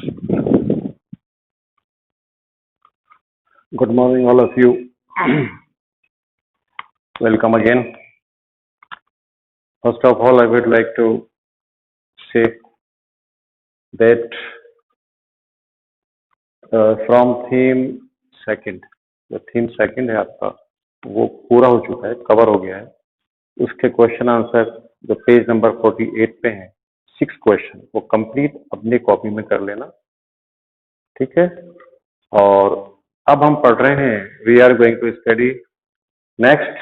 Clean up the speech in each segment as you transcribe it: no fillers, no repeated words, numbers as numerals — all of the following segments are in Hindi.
Good morning, all of you. Welcome again. First of all, I would like to say that from theme second, जो थीम सेकंड है आपका वो पूरा हो चुका है, कवर हो गया है. उसके क्वेश्चन आंसर जो पेज नंबर 48 पे हैं, 6 क्वेश्चन वो कंप्लीट अपनी कॉपी में कर लेना, ठीक है. और अब हम पढ़ रहे हैं, we are going to study next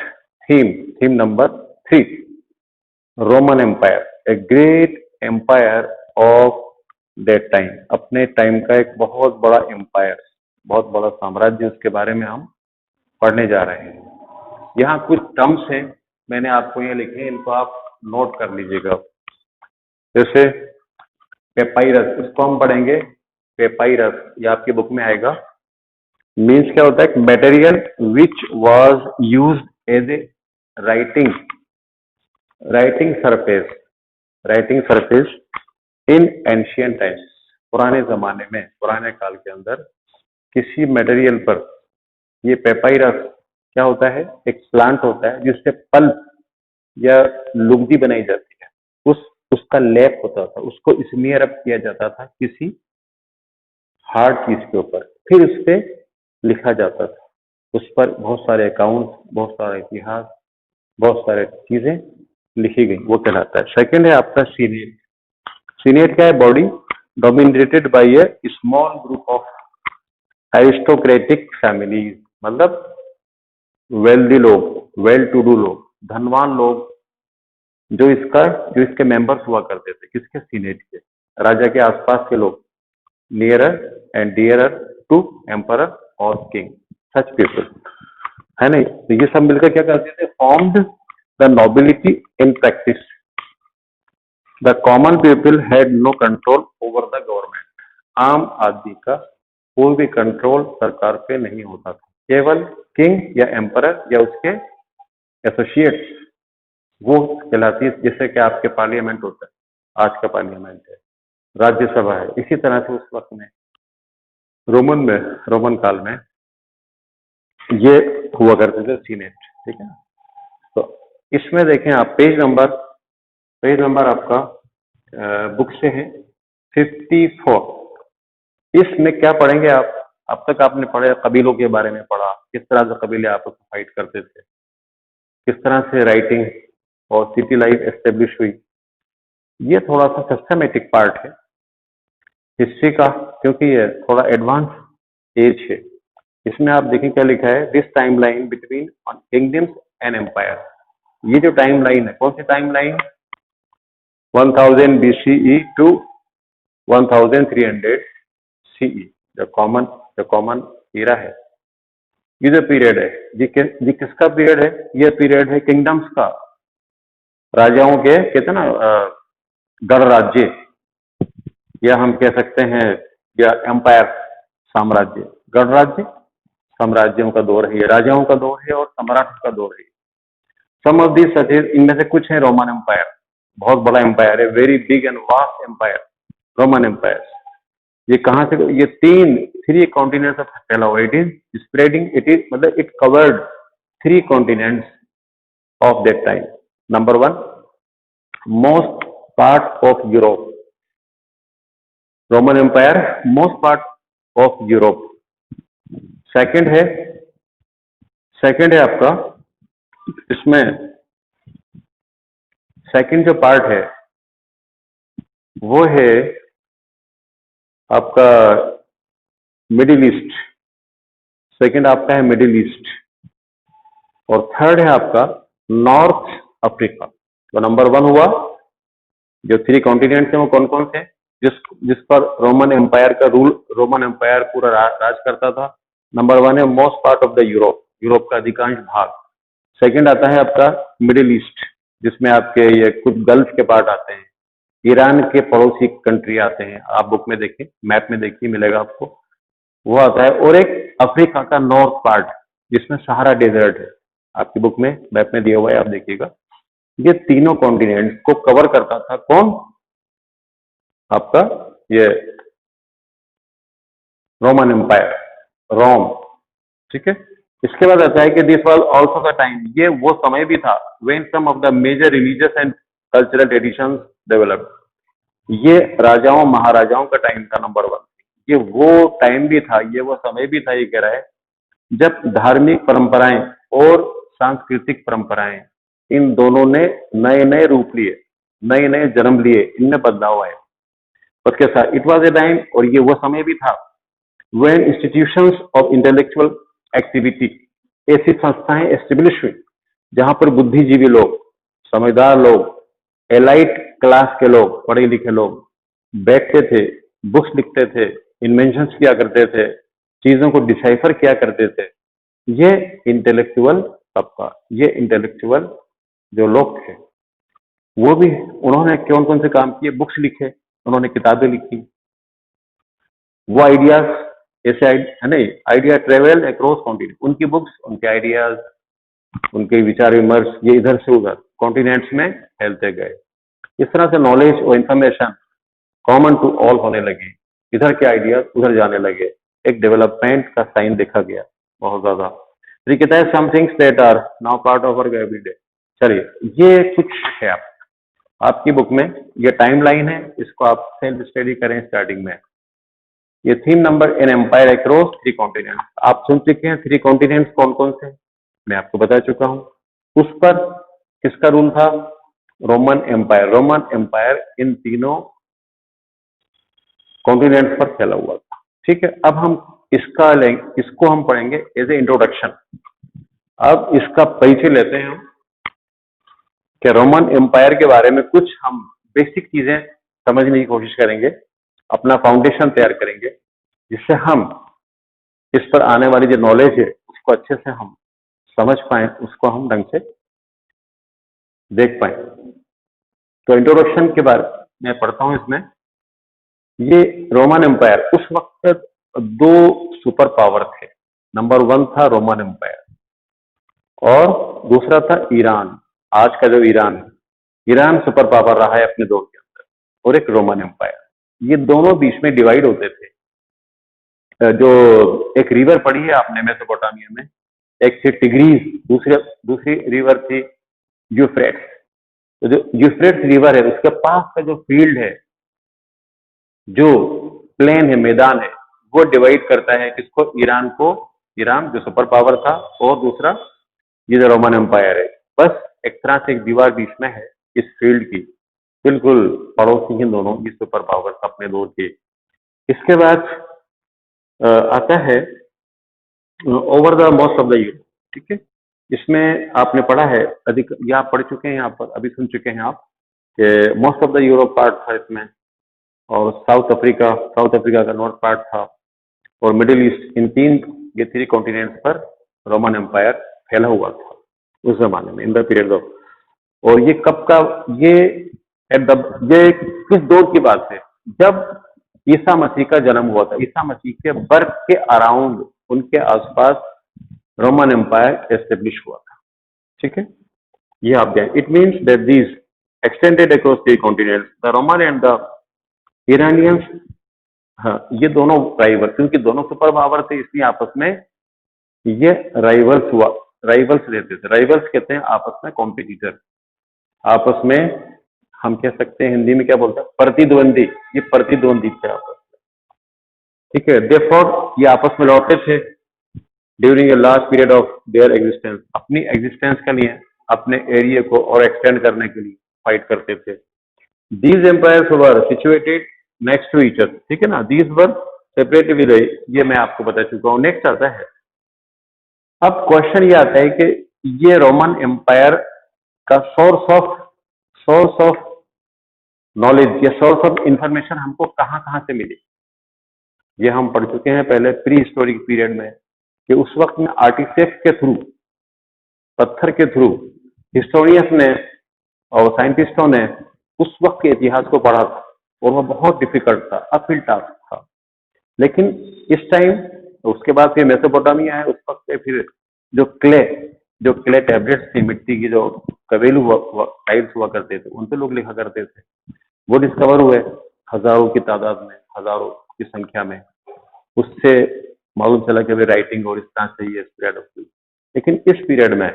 theme number 3, Roman empire, a great empire of that time. अपने टाइम का एक बहुत बड़ा एम्पायर, बहुत बड़ा साम्राज्य, उसके बारे में हम पढ़ने जा रहे हैं. यहाँ कुछ टर्म्स हैं, मैंने आपको ये लिखे हैं, इनको आप नोट कर लीजिएगा. जैसे पेपाइरस, इसको हम पढ़ेंगे पेपाइरस, ये आपकी बुक में आएगा. मीन्स क्या होता है? Material which was used as a writing surface in ancient times. पुराने जमाने में, पुराने काल के अंदर किसी मटेरियल पर, ये पेपाइरस क्या होता है? एक प्लांट होता है जिससे पल्प या लुगदी बनाई जाती है. उसका लेप होता था, उसको स्मीयर अप किया जाता था किसी हार्ड चीज के ऊपर, फिर उस पर लिखा जाता था. उस पर बहुत सारे अकाउंट, बहुत सारा इतिहास, बहुत सारे चीजें लिखी गई, वो कहलाता है. सेकंड है आपका सीनेट. सीनेट क्या है? Body dominated by A small group of aristocratic families, मतलब वेल्दी लोग, वेल टू डू लोग, धनवान लोग, जो इसके मेंबर्स हुआ करते थे. किसके? सीनेट के. राजा के आसपास के लोग, nearer and dearer to emperor और किंग, सच पीपल, है नहीं? तो ये सब मिलकर क्या करते थे? Formed the nobility in practice. The common people had no control over the government. आम आदमी का कोई भी कंट्रोल सरकार पे नहीं होता था. केवल किंग या एम्परर या उसके एसोसिएट्स वो कहलाती है. जैसे कि आपके पार्लियामेंट होता है, आज का पार्लियामेंट है, राज्यसभा है, इसी तरह से उस वक्त में रोमन काल में ये हुआ करते थे, सीनेट. ठीक है. तो इसमें देखें आप, पेज नंबर आपका बुक से है 54. इसमें क्या पढ़ेंगे आप? अब तक आपने पढ़ा, कबीलों के बारे में पढ़ा, किस तरह से कबीले आपस में फाइट करते थे, किस तरह से राइटिंग और सिटी लाइफ एस्टेब्लिश हुई. ये थोड़ा सा सिस्टमेटिक पार्ट है हिस्ट्री का, क्योंकि ये थोड़ा एडवांस एज है. इसमें आप देखिए क्या लिखा है? This time line between kingdoms and empire. ये जो टाइम लाइन है, कौन सी time line? 1000 BCE to 1300 CE, जो कॉमन ईरा है. ये जो पीरियड है, ये किसका पीरियड है? ये पीरियड है किंगडम्स का, राजाओं के, कहते ना गणराज्य, या हम कह सकते हैं या एम्पायर, साम्राज्य. गणराज्य, साम्राज्यों का दौर है, ये राजाओं का दौर है और सम्राट का दौर है. सम ऑफ दीज सच, इनमें से कुछ है रोमन एम्पायर, बहुत बड़ा एम्पायर है, very big and vast empire, Roman empire. ये कहाँ से? ये 3 कॉन्टिनेंट्स ऑफ फैला हुआ. It is spreading, it is मतलब it covered 3 continents of that time. Number 1, most part of Europe. Roman empire most part of Europe. Second है आपका, इसमें सेकंड जो पार्ट है वो है आपका मिडिल ईस्ट. सेकंड आपका है मिडिल ईस्ट. और थर्ड है आपका नॉर्थ अफ्रीका. तो नंबर 1 हुआ, जो 3 कॉन्टिनेंट्स हैं वो कौन कौन से? जिस पर रोमन एम्पायर का रूल, रोमन एम्पायर पूरा राज करता था. नंबर 1 है most part of the Europe का अधिकांश भाग. सेकंड आता है आपका मिडिल ईस्ट, जिसमें आपके ये कुछ गल्फ के पार्ट आते हैं, ईरान के पड़ोसी कंट्री आते हैं. आप बुक में देखिए, मैप में देखिए, मिलेगा आपको, वो आता है. और एक अफ्रीका का नॉर्थ पार्ट, जिसमें सहारा डेजर्ट है, आपकी बुक में मैप में दिया हुआ है, आप देखिएगा. ये तीनों कॉन्टिनेंट को कवर करता था कौन? आपका ये रोमन एम्पायर, रोम, ठीक है। इसके बाद आता है कि this was also the time, ये वो समय भी था when some of the major religious and cultural traditions developed, ये राजाओं महाराजाओं का टाइम था नंबर वन, ये वो टाइम भी था, ये वो समय भी था, ये कह रहा है जब धार्मिक परंपराएं और सांस्कृतिक परंपराएं इन दोनों ने नए नए रूप लिए, नए नए जन्म लिए, इनमें बदलाव आए। उसके साथ इट वॉज ए टाइम, और ये वो समय भी था when institutions of intellectual activity, ऐसी संस्थाएं एस्टेब्लिश हुई जहां पर बुद्धिजीवी लोग, समझदार लोग, एलाइट क्लास के लोग, पढ़े लिखे लोग बैठते थे, बुक्स लिखते थे, इन्वेंशंस किया करते थे, चीजों को डिसाइफर किया करते थे। ये इंटेलेक्चुअल तबका, ये इंटेलेक्चुअल जो लोग थे, वो भी उन्होंने कौन कौन से काम किए, बुक्स लिखे, उन्होंने किताबें लिखी, वो आइडियाज ऐसे है नहीं, आइडिया ट्रेवल अक्रॉस कॉन्टिनेंट, उनकी बुक्स, उनके आइडियाज, उनके विचार विमर्श, ये इधर से उधर कॉन्टिनेंट्स में फैलते गए। इस तरह से नॉलेज और इंफॉर्मेशन कॉमन टू ऑल होने लगी, इधर के आइडियाज उधर जाने लगे, एक डेवलपमेंट का साइन देखा गया बहुत ज्यादा। तो ये कहता है some things that are now part of our everyday. चलिए, ये कुछ है आपकी बुक में, ये टाइमलाइन है, इसको आप सेल्फ स्टडी करें स्टार्टिंग में। ये theme number an empire across 3 continents, आप सुन चुके हैं 3 कॉन्टिनेंट्स कौन कौन से, मैं आपको बता चुका हूं। उस पर किसका रूल था, रोमन एम्पायर, रोमन एम्पायर इन तीनों कॉन्टिनेंट्स पर फैला हुआ था, ठीक है। अब हम इसको हम पढ़ेंगे एज ए इंट्रोडक्शन। अब इसका परिचय लेते हैं हम कि रोमन एम्पायर के बारे में कुछ हम बेसिक चीजें समझने की कोशिश करेंगे, अपना फाउंडेशन तैयार करेंगे, जिससे हम इस पर आने वाली जो नॉलेज है उसको अच्छे से हम समझ पाए, उसको हम ढंग से देख पाए। तो इंट्रोडक्शन के बारे में पढ़ता हूं इसमें। ये रोमन एम्पायर, उस वक्त 2 सुपर पावर थे, नंबर 1 था रोमन एम्पायर और दूसरा था ईरान। आज का जो ईरान है, ईरान सुपर पावर रहा है अपने दौर के अंदर, और एक रोमन एम्पायर। ये दोनों बीच में डिवाइड होते थे। जो एक रिवर पड़ी है आपने मेसोपोटामिया में, एक थी टिग्रीज, दूसरी रिवर थी यूफ्रेट्स। तो जो यूफ्रेट्स रिवर है उसके पास का जो फील्ड है, जो प्लेन है, मैदान है, वो डिवाइड करता है किसको, ईरान को। ईरान जो सुपर पावर था, और दूसरा ये जो रोमन एम्पायर है। बस एक तरह से एक दीवार बीच में है इस फील्ड की, बिल्कुल पड़ोसी हैं दोनों ये सुपर पावर अपने दौर के। इसके बाद आता है over the most of the Europe, ठीक है। इसमें आपने पढ़ा है, अधिक या आप पढ़ चुके हैं, यहाँ पर अभी सुन चुके हैं आप कि most of the Europe part था इसमें, और साउथ अफ्रीका का नॉर्थ पार्ट था, और मिडिल ईस्ट, इन ये 3 कॉन्टिनेंट्स पर रोमन एम्पायर फैला हुआ था उस जमाने में, इन द पीरियड ऑफ। और ये कब का, ये किस दौर की बात है, जब ईसा मसीह का जन्म हुआ था, ईसा मसीह के बर्थ के अराउंड, उनके आसपास रोमन एम्पायर एस्टेब्लिश हुआ था, ठीक है। ये आप जाए, it means that these extended across 3 continents, the Roman and the Iranians. हाँ, ये दोनों राइवल, क्योंकि दोनों सुपर पावर थे, इसलिए आपस में ये राइवल्स रहते थे। राइवल्स कहते हैं आपस में कॉम्पिटिटर, आपस में हम कह सकते हैं हिंदी में क्या बोलते हैं, प्रतिद्वंदी, ये प्रतिद्वंदी थे आपस में, ठीक है। देयरफॉर ये आपस में लड़ते थे during a last period of their existence, अपनी एग्जिस्टेंस के लिए, अपने एरिया को और एक्सटेंड करने के लिए फाइट करते थे। These empires were situated next to each other, ठीक है ना, दीज वर सेपरेट भी रहे, ये मैं आपको बता चुका हूँ। नेक्स्ट आता है, अब क्वेश्चन ये आता है कि ये रोमन एम्पायर का सोर्स ऑफ नॉलेज या सोर्स ऑफ इंफॉर्मेशन हमको कहाँ कहाँ से मिली। ये हम पढ़ चुके हैं पहले प्री हिस्टोरिक पीरियड में, कि उस वक्त में आर्टिफैक्ट के थ्रू, पत्थर के थ्रू हिस्टोरियंस ने और साइंटिस्टों ने उस वक्त के इतिहास को पढ़ा था, और वो बहुत डिफिकल्ट था, अपहिल टास्क था। लेकिन इस टाइम, उसके बाद फिर मेसोपोटामिया है, उस वक्त से फिर जो क्ले टैबलेट्स थी, मिट्टी की जो कबेलू टाइल्स हुआ करते थे, उन पे लोग लिखा करते थे, वो डिस्कवर हुए हजारों की तादाद में, हजारों की संख्या में। उससे मालूम चला कि भाई राइटिंग और इस तरह से ये स्प्रेड होती। लेकिन इस पीरियड में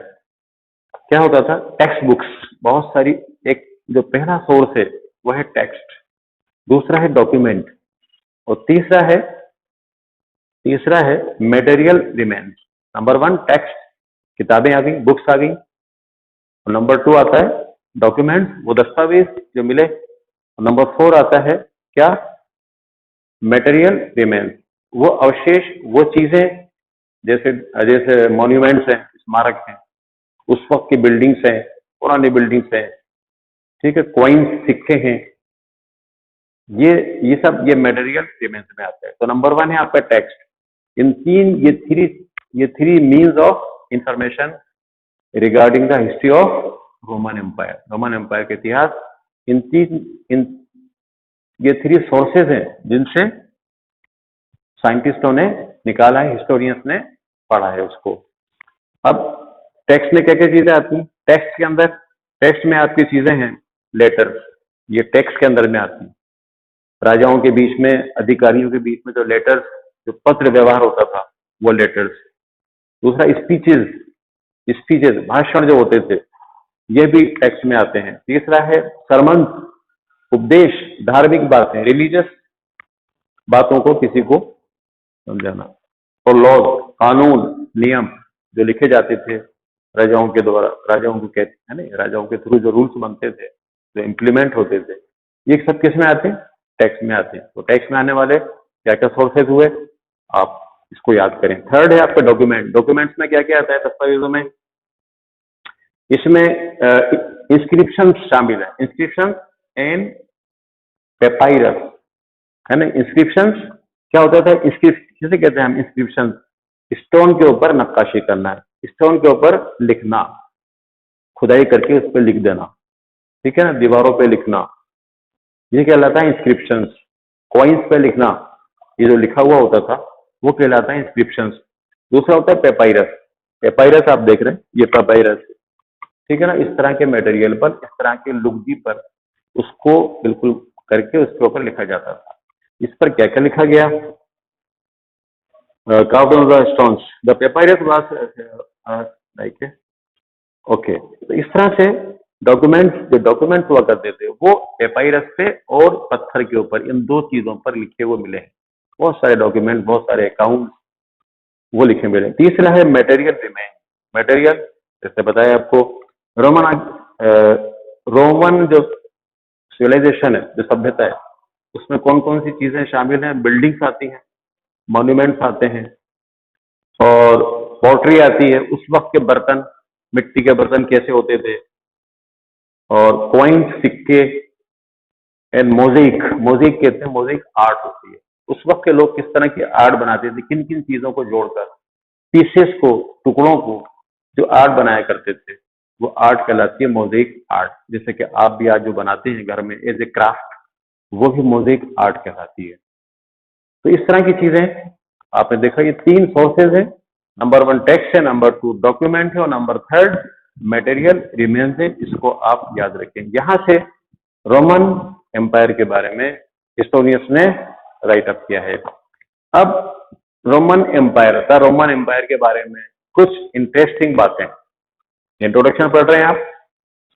क्या होता था, टेक्स्ट बुक्स बहुत सारी, एक जो पहला सोर्स है वो है टेक्स्ट, दूसरा है डॉक्यूमेंट, और तीसरा है मटेरियल रिमेन्स। नंबर 1 टेक्स्ट, किताबें आ गई, बुक्स आ गई, और नंबर 2 आता है डॉक्यूमेंट्स, वो दस्तावेज जो मिले, और नंबर 4 आता है क्या, मटेरियल रिमेन्स, वो अवशेष, वो चीजें, जैसे जैसे मॉन्यूमेंट्स हैं, स्मारक हैं, उस वक्त की बिल्डिंग्स हैं, पुरानी बिल्डिंग्स हैं, ठीक है, कॉइन्स, सिक्के हैं, ये सब ये मटेरियल रिमेन्स में आता है। तो नंबर 1 है आपका टेक्स्ट। इन तीन ये three means of information regarding the history of Roman empire के इतिहास, इन ये 3 सोर्सेज हैं जिनसे साइंटिस्टों ने निकाला है, हिस्टोरियंस ने पढ़ा है उसको। अब टेक्स्ट में क्या क्या चीजें आती हैं, टेक्स्ट के अंदर, टेक्स्ट में आपकी चीजें हैं लेटर्स, ये टेक्स्ट के अंदर में आती हैं। राजाओं के बीच में, अधिकारियों के बीच में जो लेटर्स, जो पत्र व्यवहार होता था, वो लेटर्स। दूसरा स्पीचेस, भाषण जो होते थे, ये भी टेक्स्ट में आते हैं। तीसरा है सरमन, उपदेश, धार्मिक बातें, रिलीजियस बातों को किसी को समझाना, और लॉज, कानून, नियम जो लिखे जाते थे राजाओं के द्वारा, राजाओं को कहते हैं ना, राजाओं के थ्रू जो रूल्स बनते थे, जो इम्प्लीमेंट होते थे, ये सब किस में आते हैं, टेक्स्ट में आते हैं। तो टेक्स्ट में आने वाले क्या क्या सोर्सेज हुए, आप इसको याद करें। थर्ड है आपका डॉक्यूमेंट। डॉक्यूमेंट्स में क्या क्या आता है दस्तावेजों में, इसमें इंस्क्रिप्शन शामिल है, इंस्क्रिप्शन एंड पेपाइरस, है ना। इंस्क्रिप्शन क्या होता था, किसे कहते हैं हम, इंस्क्रिप्शन, स्टोन के ऊपर नक्काशी करना है, स्टोन के ऊपर लिखना, खुदाई करके उस पर लिख देना, ठीक है ना, दीवारों पे लिखना, ये कहलाता है इंस्क्रिप्शंस। कॉइन्स पे लिखना, ये जो लिखा हुआ होता था वो कहलाता है इंस्क्रिप्शंस। दूसरा होता है पेपाइरस। पेपाइरस आप देख रहे हैं, ये पेपाइरस, ठीक है ना, इस तरह के मटेरियल पर, इस तरह के लुगदी पर उसको बिल्कुल करके उसके ऊपर लिखा जाता था। इस पर क्या क्या लिखा गया, carved on the stones, the papyrus was like okay. तो इस तरह से जो डॉक्यूमेंट्स हुआ करते थे वो पेपाइरस पे और पत्थर के ऊपर, इन 2 चीजों पर लिखे हुए मिले हैं। बहुत सारे डॉक्यूमेंट, बहुत सारे अकाउंट वो लिखे मिले। तीसरा है मटेरियल रिमेन। मटेरियल जैसे बताया आपको, रोमन जो सिविलाइजेशन है, जो सभ्यता है, उसमें कौन कौन सी चीजें शामिल हैं, बिल्डिंग्स आती हैं, मॉन्यूमेंट्स आते हैं, और पॉटरी आती है, उस वक्त के बर्तन, मिट्टी के बर्तन कैसे होते थे, और कॉइन्स, सिक्के, एंड मोज़ेक कहते हैं, मोज़ेक आर्ट होती है। उस वक्त के लोग किस तरह की आर्ट बनाते थे, किन किन चीजों को जोड़कर, पीसेस को, टुकड़ों को जो आर्ट बनाया करते थे, वो आर्ट कहलाती है मोज़ेक आर्ट। जैसे कि आप भी आज जो बनाते हैं घर में एज ए क्राफ्ट, वो भी मोज़ेक आर्ट कहलाती है। तो इस तरह की चीजें आपने देखा, ये 3 सोर्सेज हैं। नंबर 1 टेक्स्ट है, नंबर 2 डॉक्यूमेंट है, और नंबर 3 मटेरियल रिमेन्स है। इसको आप याद रखें। यहां से रोमन एम्पायर के बारे में हिस्टोरियंस ने राइट अप किया है। अब रोमन एम्पायर के बारे में कुछ इंटरेस्टिंग बातें, इंट्रोडक्शन पढ़ रहे हैं आप,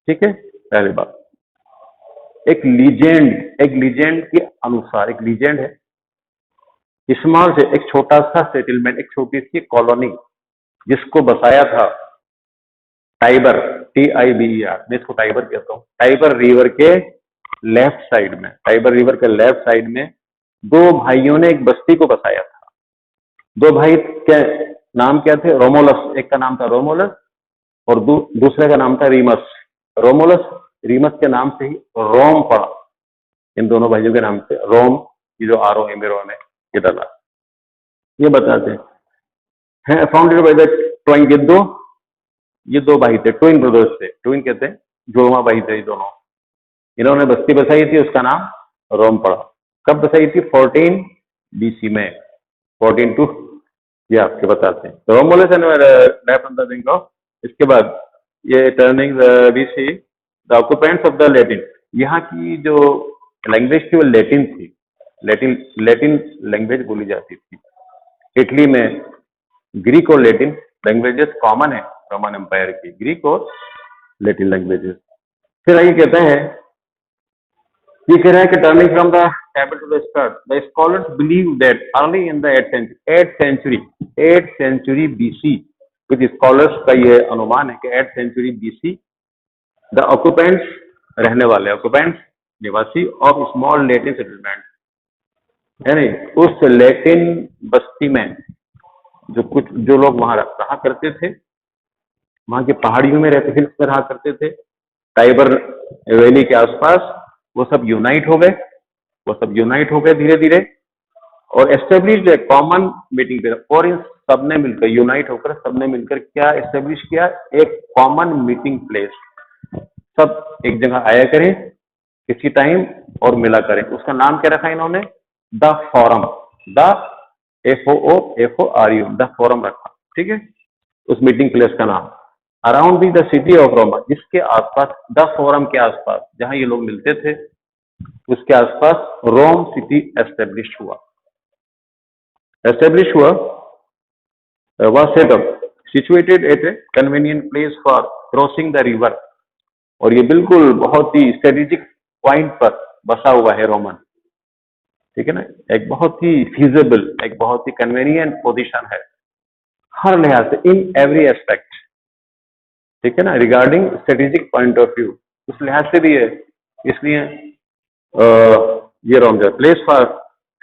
ठीक है। पहली बात, एक लीजेंड के अनुसार, एक लीजेंड है, स्मॉल से एक छोटा सा सेटलमेंट, एक छोटी सी कॉलोनी जिसको बसाया था टाइबर, TIBER, मैं इसको टाइबर कहता हूँ, टाइबर रिवर के लेफ्ट साइड में, टाइबर रिवर के लेफ्ट साइड में 2 भाइयों ने एक बस्ती को बसाया था। 2 भाई के नाम क्या थे, रोमोलस, एक का नाम था रोमोलस और दूसरे का नाम था रीमस। रीमस के नाम से ही रोम पड़ा, इन दोनों भाइयों के नाम से रोम, ये जो ROM है ये डाला। ये बताते हैं फाउंडेड बाय द ट्वाइन, ये 2 भाई थे, ट्विन ब्रदर्स थे, ट्विन कहते हैं, जुड़वा भाई थे ये दोनों। इन्होंने बस्ती बसाई थी, उसका नाम रोम पड़ा। कब बसाई थी, 14 BC में, 14 ये आपके बताते हैं। रोमोलस एंड इसके बाद ये turning BC, the occupants of the Latin, यहाँ की जो लैंग्वेज थी वो लैटिन थी, लैटिन लैंग्वेज बोली जाती थी। इटली में ग्रीक और लैटिन लैंग्वेजेस कॉमन है रोमन एम्पायर की, ग्रीक और लैटिन लैंग्वेजेस। फिर आगे कहता है, ये कह रहा है कि turning from the table to the stud, the scholars believe that early in the 8th century BC, कुछ स्कॉलर्स का ये अनुमान है कि 8th century BC the occupants, रहने वाले ऑक्यूपेंट्स, निवासी ऑफ स्मॉल लैटिन सेटलमेंट, यानी उस लैटिन बस्ती में जो लोग वहां रहा करते थे, वहां की पहाड़ियों में रहते, हिल्स में रहा करते थे, टाइबर वैली के आसपास, वो सब यूनाइट हो गए धीरे धीरे और एस्टेब्लिश ए कॉमन मीटिंग प्लेस। और इन सबने मिलकर यूनाइट होकर सबने मिलकर क्या एस्टेब्लिश किया, एक कॉमन मीटिंग प्लेस। सब एक जगह आया करें किसी टाइम और मिला करें। उसका नाम क्या रखा इन्होंने, the forum, the FORUM, the forum रखा, ठीक है, उस मीटिंग प्लेस का नाम। Around the city of Roma, जिसके आसपास, द फोरम के आसपास जहां ये लोग मिलते थे, उसके आसपास रोम सिटी एस्टेब्लिश हुआ, was set up, situated at a convenient place for crossing the river। और ये बिल्कुल बहुत ही स्ट्रेटेजिक पॉइंट पर बसा हुआ है रोमन, ठीक है ना, एक बहुत ही फीजेबल, एक बहुत ही कन्वीनियंट पोजीशन है हर लिहाज से, इन एवरी एस्पेक्ट, ठीक है ना, regarding strategic point of view, उस लिहाज से भी है। इसलिए ये रोम जो place for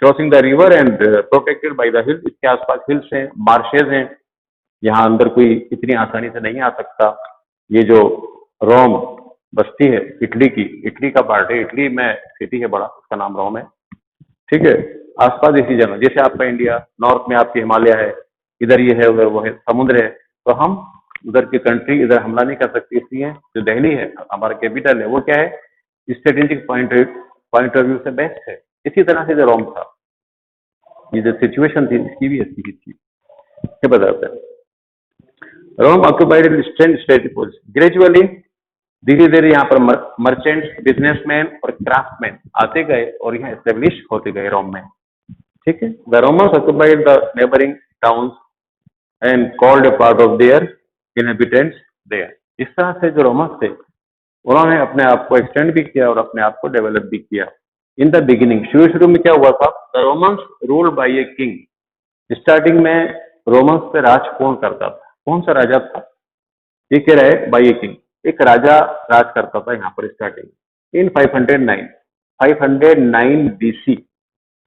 crossing the river and protected by the हिल, इसके आसपास हिल्स हैं, मार्शेज हैं, यहाँ अंदर कोई इतनी आसानी से नहीं आ सकता। ये जो रोम बस्ती है इटली की, इटली का पार्ट है, इटली में सिटी है बड़ा, उसका नाम रोम है, ठीक है। आसपास इसी जगह, जैसे आपका इंडिया नॉर्थ में आपके हिमालय है, इधर ये है, उधर वो है, समुद्र है, तो हम उधर की कंट्री इधर हमला नहीं कर सकती, इसलिए जो दिल्ली है हमारा कैपिटल है, वो क्या है, स्ट्रेटेजिक पॉइंट ऑफ व्यू से बेस्ट है। इसी तरह से जो रोम था, ये जो सिचुएशन थी इसकी भी अच्छी थी, ये बताते हैं। रोम ऑक्यूपाइड स्ट्रेटेजिक पोजीशन, ग्रेजुअली, धीरे धीरे यहाँ पर मर्चेंट्स, बिजनेसमैन और क्राफ्टमैन आते गए और यहाँ एस्टेब्लिश होते गए रोम में, ठीक है। The Romans occupied the neighbouring towns and called a part of their inhabitants there. इस तरह से जो रोमन्स थे उन्होंने अपने आप को एक्सटेंड भी किया और अपने आप को डेवलप भी किया। इन द बिगिनिंग, शुरू में क्या हुआ था, the Romans ruled by a king. Starting में रोमन्स पे राज कौन करता था, कौन सा राजा था, ये कह रहा है बाय ए किंग, एक राजा राज करता था यहाँ पर स्टार्टिंग। इन 509 BC,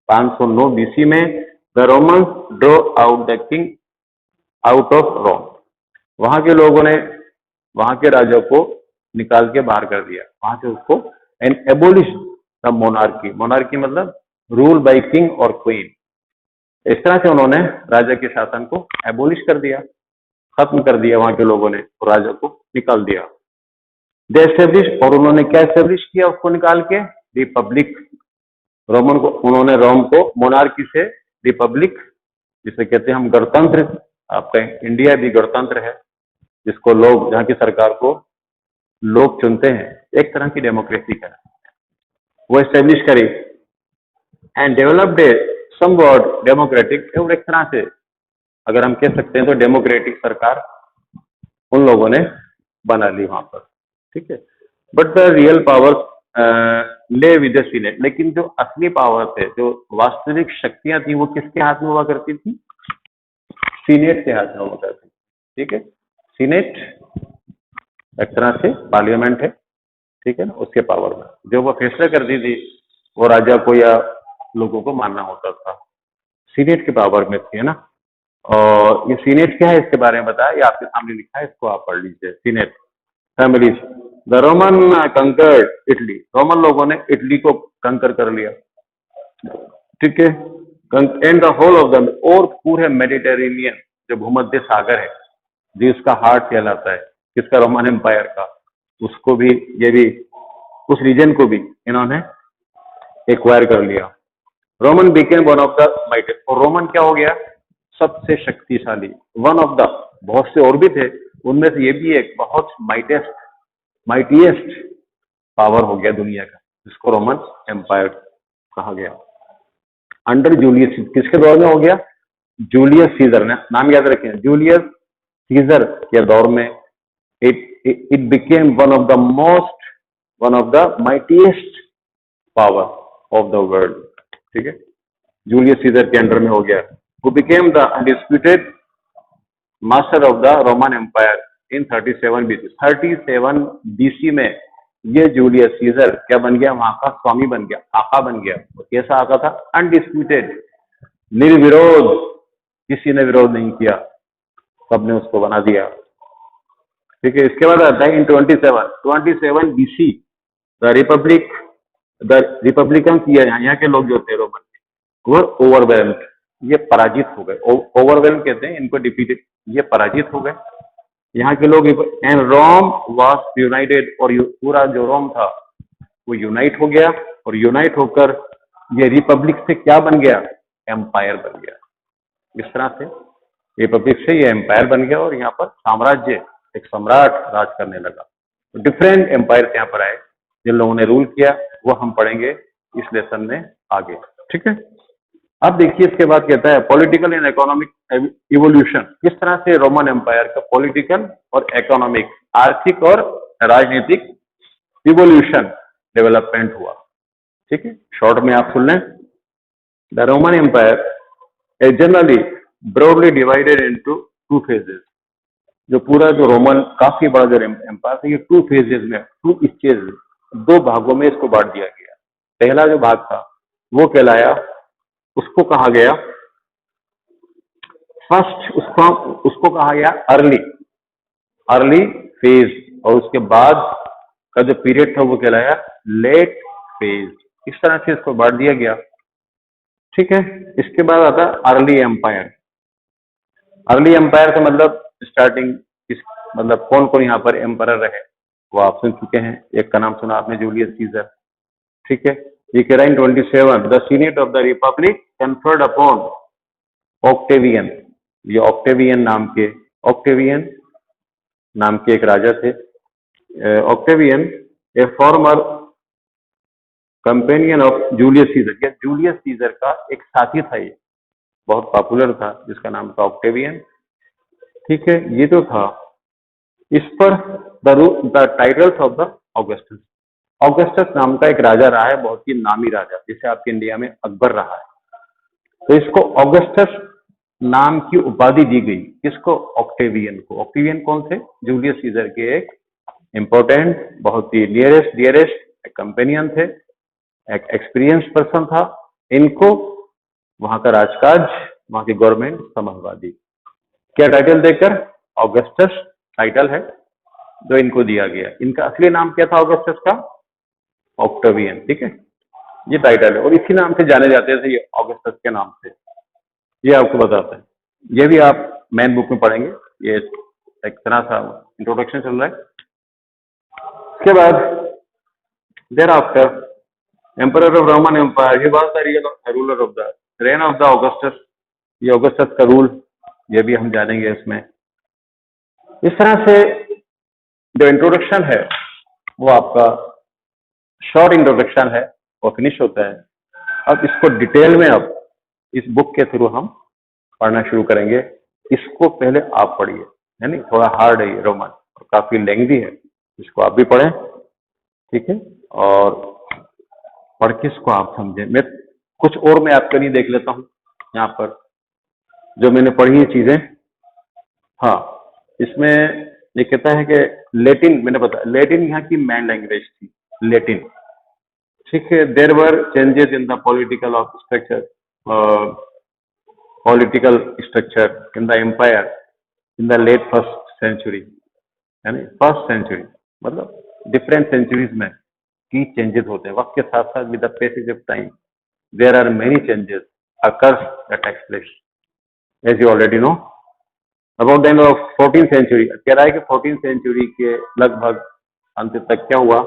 509 BC में the Romans drove out the king out of Rome. वहां के लोगों ने वहां के राजा को निकाल के बाहर कर दिया वहां से उसको, and abolish the monarchy. Monarchy मतलब रूल बाय किंग और क्वीन। इस तरह से उन्होंने राजा के शासन को एबोलिश कर दिया, खत्म कर दिया वहां के लोगों ने, और राजा को निकाल दिया। दे एस्टेब्लिश, और उन्होंने क्या एस्टेब्लिश किया उसको निकाल के, रिपब्लिक। रोमन को, उन्होंने रोम को मोनार्की से रिपब्लिक, जिसे कहते हैं हम गणतंत्र, आपका इंडिया भी गणतंत्र है, जिसको लोग, जहाँ की सरकार को लोग चुनते हैं, एक तरह की डेमोक्रेसी है, वो एस्टेब्लिश करी। And developed A somewhat democratic, और एक तरह से अगर हम कह सकते हैं तो डेमोक्रेटिक सरकार उन लोगों ने बना ली वहां पर, ठीक है। बट द रियल पावर ले विद द सीनेट, लेकिन जो असली पावर थे, जो वास्तविक शक्तियां थी, वो किसके हाथ में हुआ करती थी, सीनेट के हाथ में हुआ करती, ठीक है। सीनेट एक तरह से पार्लियामेंट है, ठीक है ना, उसके पावर में जो वो फैसला करती थी, वो राजा को या लोगों को मानना होता था, सीनेट के पावर में थी, है ना। और ये सीनेट क्या है इसके बारे में बताया, ये आपके सामने लिखा है, इसको आप पढ़ लीजिए। Senate families, the Roman conquered Italy, Roman लोगों ने इटली को कंकर कर लिया, ठीक है, and the whole of the, और पूरे मेडिटेरेनियन जो भूमध्य सागर है, जिसका हार्ट कहलाता है किसका, रोमन एम्पायर का, उसको भी, ये भी, उस रीजन को भी इन्होंने एक्वायर कर लिया। Roman became one of the mightiest, और रोमन क्या हो गया, सबसे शक्तिशाली, वन ऑफ द, बहुत से और भी थे, उनमें से ये भी एक बहुत माइटीएस्ट पावर हो गया दुनिया का, जिसको रोमन एम्पायर कहा गया। अंडर जूलियस, किसके दौर में हो गया, जूलियस सीजर ने, नाम याद रखें, जूलियस सीजर के दौर में it became one of the mightiest power of the world. ठीक है, जूलियस सीजर के अंडर में हो गया, who became the undisputed master of the Roman Empire in 37 BC. 37 BC में ये जूलियस सीजर क्या बन गया, वहां का स्वामी बन गया, आका बन गया। और कैसा आका था? अनडिस्प्यूटेड, निर्विरोध, किसी ने विरोध नहीं किया, सबने उसको बना दिया। ठीक है, इसके बाद आता है इन 27 BC द रिपब्लिकन, यहाँ के लोग जो थे रोमन, वो ओवरवेल्म्ड, ये पराजित हो गए। ओवरवेल्म कहते हैं इनको, डिफीटेड, ये पराजित हो गए यहाँ के लोग। एंड रोम वाज यूनाइटेड, और पूरा जो रोम था वो यूनाइट हो गया, और यूनाइट होकर ये रिपब्लिक से क्या बन गया? एम्पायर बन गया। इस तरह से रिपब्लिक से ये एम्पायर बन गया, और यहाँ पर साम्राज्य, एक सम्राट राज करने लगा। डिफरेंट एम्पायर यहाँ पर आए, जिन लोगों ने रूल किया वो हम पढ़ेंगे इस लेसन में आगे। ठीक है, अब देखिए इसके बाद कहता है पॉलिटिकल एंड इकोनॉमिक इवोल्यूशन। किस तरह से रोमन एम्पायर का पॉलिटिकल और इकोनॉमिक, आर्थिक और राजनीतिक इवोल्यूशन, डेवलपमेंट हुआ। ठीक है, शॉर्ट में आप सुन लें। The Roman empire is generally broadly divided into two phases. जो पूरा जो रोमन काफी बड़ा जो एम्पायर था, ये 2 फेजेस में, 2 स्टेज, 2 भागों में इसको बांट दिया गया। पहला जो भाग था वो कहलाया, उसको कहा गया फर्स्ट, उसको कहा गया अर्ली फेज, और उसके बाद का जो पीरियड था वो कहलाया लेट फेज। इस तरह से इसको बांट दिया गया। ठीक है, इसके बाद आता है अर्ली एम्पायर। अर्ली एम्पायर का मतलब स्टार्टिंग, मतलब कौन कौन यहाँ पर एम्पायर रहे वो आप सुन चुके हैं। एक का नाम सुना आपने, जूलियस सीजर। ठीक है, ये कह रहा है 27 the senate of the Republic conferred upon Octavian. ये ऑक्टेवियन नाम के एक राजा थे। Octavian A farmer companion of Julius Caesar, या जूलियस सीजर का एक साथी था, ये बहुत पॉपुलर था, जिसका नाम था ऑक्टेवियन। ठीक है, ये तो था। इस पर the titles of the Augustus, Augustus नाम का एक राजा रहा है, बहुत ही नामी राजा, जैसे आपके इंडिया में अकबर रहा है। तो इसको ऑगस्टस नाम की उपाधि दी गई। किसको? ऑक्टेवियन को। ऑक्टेवियन कौन थे? जूलियस सीजर के एक इंपॉर्टेंट, बहुत ही डियरेस्ट कंपेनियन थे, एक एक्सपीरियंस पर्सन था। इनको वहां का राजकाज, वहां की गवर्नमेंट संभालवा दी। क्या टाइटल देकर? ऑगस्टस टाइटल है जो इनको दिया गया। इनका असली नाम क्या था ऑगस्टस का? ऑक्टेवियन। ठीक है, ये टाइटल है, और इसी नाम से जाने जाते थे ये, ऑगस्टस के नाम से। ये आपको बताते हैं, ये भी आप मेन बुक में पढ़ेंगे। ये एक तरह सा इंट्रोडक्शन चल रहा है। इसके बाद thereafter emperor of Roman empire, he was the ruler of the reign of the Augustus। ये ऑगस्टस का रूल, ये भी हम जानेंगे इसमें। इस तरह से जो इंट्रोडक्शन है वो आपका शॉर्ट इंट्रोडक्शन है और फिनिश होता है। अब इसको डिटेल में अब इस बुक के थ्रू हम पढ़ना शुरू करेंगे। इसको पहले आप पढ़िए, यानी थोड़ा हार्ड है ये रोमन, और काफी लेंथी है, इसको आप भी पढ़ें। ठीक है, और पढ़ के इसको आप समझें। मैं कुछ और मैं आपके लिए देख लेता हूँ यहाँ पर जो मैंने पढ़ी है चीजें। हाँ, इसमें ये कहता है कि लेटिन, मैंने बताया लेटिन यहाँ की मैन लैंग्वेज थी, लेटिन। ठीक है, there were changes in the political structure in the empire in the late first century, यानी फर्स्ट सेंचुरी मतलब डिफरेंट सेंचुरीज में की चेंजेस होते हैं वक्त के साथ साथ। With the passage of time there are many changes occurs that takes place, as you already know. About the end of 14th century, कह रहा है कि 14th सेंचुरी के लगभग अंत तक क्या हुआ?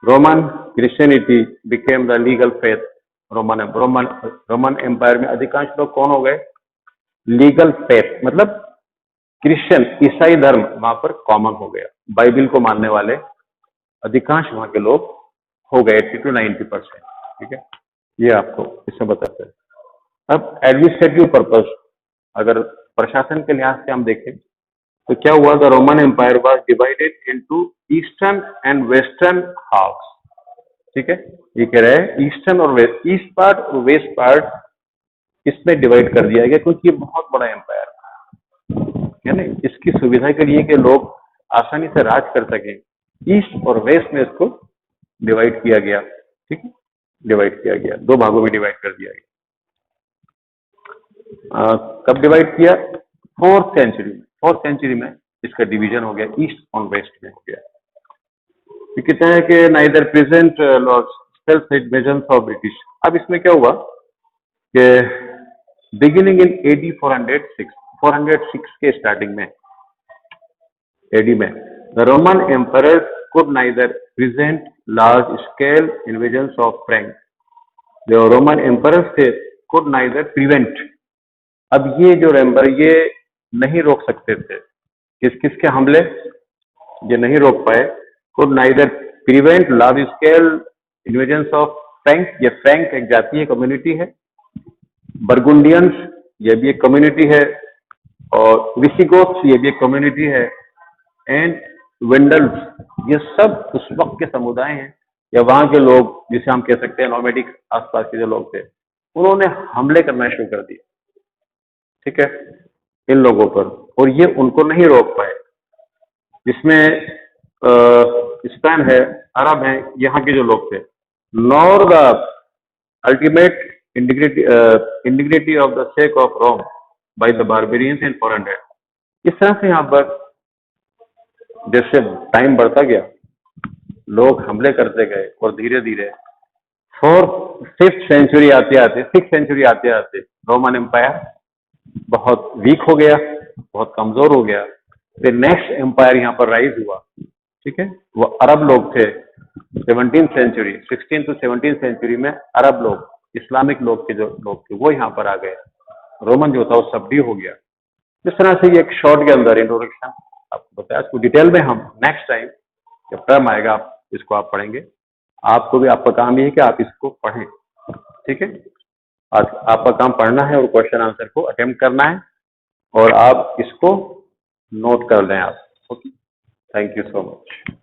Roman Christianity became the legal faith. Roman empire में अधिकांश लोग कौन हो गए? लीगल फेथ, मतलब क्रिश्चियन, ईसाई धर्म वहां पर कॉमन हो गया। बाइबिल को मानने वाले अधिकांश वहां के लोग हो गए, 80 to 90%। ठीक है, ये आपको इसमें बताते हैं। अब एडमिनिस्ट्रेटिव पर्पस, अगर प्रशासन के लिहाज से हम देखें तो क्या हुआ, the Roman empire was divided into eastern and western halves. ठीक है, ये कह रहे हैं ईस्टर्न और वेस्ट, ईस्ट पार्ट और वेस्ट पार्ट इसमें डिवाइड कर दिया गया, क्योंकि ये बहुत बड़ा एम्पायर है ना, इसकी सुविधा के लिए कि लोग आसानी से राज कर सकें, ईस्ट और वेस्ट में इसको डिवाइड किया गया। ठीक है, डिवाइड किया गया, दो भागों में डिवाइड कर दिया गया। कब डिवाइड किया? 4th सेंचुरी में। 4th सेंचुरी में इसका डिवीजन हो गया, ईस्ट और वेस्ट में हो गया। ये कहते हैं कि neither present laws self measures of British. अब इसमें क्या हुआ कि बिगिनिंग इन एडी 406 के स्टार्टिंग में, एडी में, the Roman emperor could neither present large scale invasions of Frank. जो रोमन एम्परर थे कुड नाइदर प्रिवेंट, अब ये जो एम्पर ये नहीं रोक सकते थे किसके हमले, ये नहीं रोक पाए। Could neither prevent large scale invasions of Frank, ये फ्रैंक एक जातीय कम्युनिटी है, बर्गुंडियंस ये भी एक कम्युनिटी है, और विसिगोथ्स ये भी एक कम्युनिटी है, एंड वेंडल्स ये सब उस वक्त के समुदाय हैं, या वहां के लोग जिसे हम कह सकते हैं नॉर्मेटिक आसपास के जो लोग थे, उन्होंने हमले करना शुरू कर दिए। ठीक है, इन लोगों पर, और ये उनको नहीं रोक पाए। जिसमें स्पेन है, अरब है, यहाँ के जो लोग थे, nor the ultimate indignity of the sack of Rome by the barbarians in 400। इस तरह से यहाँ पर जैसे टाइम बढ़ता गया, लोग हमले करते गए, और धीरे धीरे 5th सेंचुरी आते आते 6th सेंचुरी आते आते रोमन एम्पायर बहुत वीक हो गया, बहुत कमजोर हो गया। फिर नेक्स्ट एम्पायर यहाँ पर राइज हुआ। ठीक है, वो अरब लोग थे। 17th century 16 to 17th century में अरब लोग, इस्लामिक लोग के जो लोग थे वो यहाँ पर आ गए। रोमन जो था वो सबड्यू हो गया। इस तरह से ये एक शॉर्ट के अंदर इंट्रोडक्शन आपको बताया। इसको डिटेल में हम नेक्स्ट टाइम जब टर्म आएगा इसको आप पढ़ेंगे। आपको भी, आपका काम ये है कि आप इसको पढ़ें। ठीक है, आज आपका काम पढ़ना है और क्वेश्चन आंसर को अटेम्प्ट करना है, और आप इसको नोट कर लें आप। Okay, thank you so much.